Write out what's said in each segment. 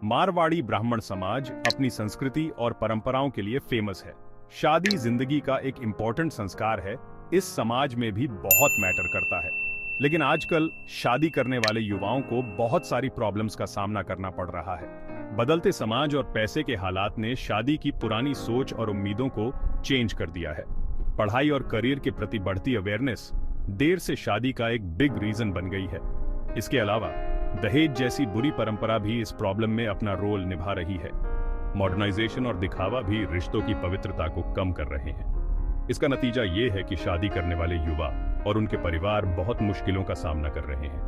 मारवाड़ी ब्राह्मण समाज अपनी संस्कृति और परंपराओं के लिए फेमस है। शादी जिंदगी का एक इम्पोर्टेंट संस्कार है, इस समाज में भी बहुत मैटर करता है। लेकिन आजकल शादी करने वाले युवाओं को बहुत सारी प्रॉब्लम्स का सामना करना पड़ रहा है। बदलते समाज और पैसे के हालात ने शादी की पुरानी सोच और उम्मीदों को चेंज कर दिया है। पढ़ाई और करियर के प्रति बढ़ती अवेयरनेस देर से शादी का एक बिग रीजन बन गई है। इसके अलावा दहेज जैसी बुरी परंपरा भी इस प्रॉब्लम में अपना रोल निभा रही है। मॉडर्नाइजेशन और दिखावा भी रिश्तों की पवित्रता को कम कर रहे हैं। इसका नतीजा ये है कि शादी करने वाले युवा और उनके परिवार बहुत मुश्किलों का सामना कर रहे हैं,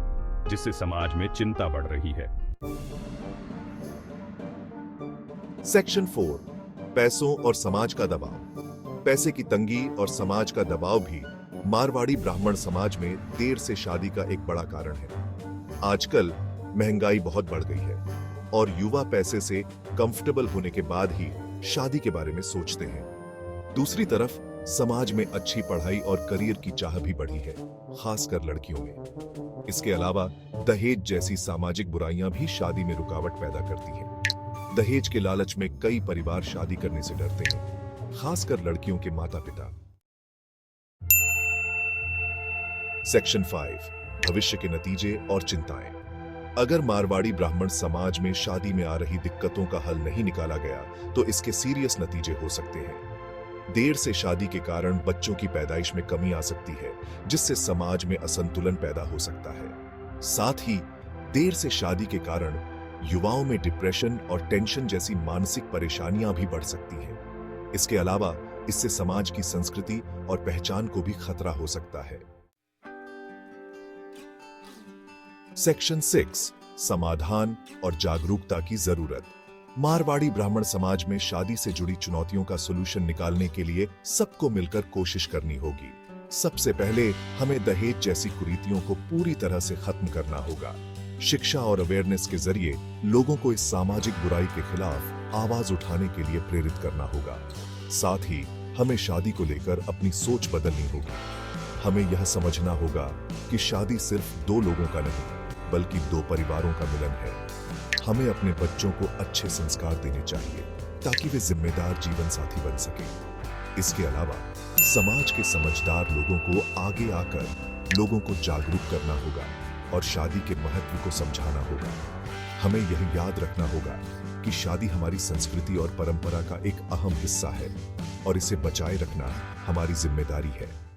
जिससे समाज में चिंता बढ़ रही है। सेक्शन 4, पैसों और समाज का दबाव। पैसे की तंगी और समाज का दबाव भी मारवाड़ी ब्राह्मण समाज में देर से शादी का एक बड़ा कारण है। आजकल महंगाई बहुत बढ़ गई है और युवा पैसे से कंफर्टेबल होने के बाद ही शादी के बारे में सोचते हैं। दूसरी तरफ समाज में अच्छी पढ़ाई और करियर की चाह भी बढ़ी है, खासकर लड़कियों में। इसके अलावा दहेज जैसी सामाजिक बुराइयां भी शादी में रुकावट पैदा करती हैं। दहेज के लालच में कई परिवार शादी करने से डरते हैं, खासकर लड़कियों के माता-पिता। सेक्शन 5, भविष्य के नतीजे और चिंताएं। अगर मारवाड़ी ब्राह्मण समाज में शादी में आ रही दिक्कतों का हल नहीं निकाला गया तो इसके सीरियस नतीजे हो सकते हैं। देर से शादी के कारण बच्चों की पैदाइश में कमी आ सकती है, जिससे समाज में असंतुलन पैदा हो सकता है। साथ ही देर से शादी के कारण युवाओं में डिप्रेशन और टेंशन जैसी मानसिक परेशानियां भी बढ़ सकती हैं। इसके अलावा इससे समाज की संस्कृति और पहचान को भी खतरा हो सकता है। सेक्शन 6, समाधान और जागरूकता की जरूरत। मारवाड़ी ब्राह्मण समाज में शादी से जुड़ी चुनौतियों का सॉल्यूशन निकालने के लिए सबको मिलकर कोशिश करनी होगी। सबसे पहले हमें दहेज जैसी कुरीतियों को पूरी तरह से खत्म करना होगा। शिक्षा और अवेयरनेस के जरिए लोगों को इस सामाजिक बुराई के खिलाफ आवाज उठाने के लिए प्रेरित करना होगा। साथ ही हमें शादी को लेकर अपनी सोच बदलनी होगी। हमें यह समझना होगा कि शादी सिर्फ दो लोगों का नहीं, बल्कि दो परिवारों का मिलन है। हमें अपने बच्चों को अच्छे संस्कार देने चाहिए ताकि वे जिम्मेदार जीवन साथी बन सके। इसके अलावा समाज के समझदार लोगों को आगे आकर लोगों को जागरूक करना होगा और शादी के महत्व को समझाना होगा। हमें यह याद रखना होगा कि शादी हमारी संस्कृति और परंपरा का एक अहम हिस्सा है और इसे बचाए रखना हमारी जिम्मेदारी है।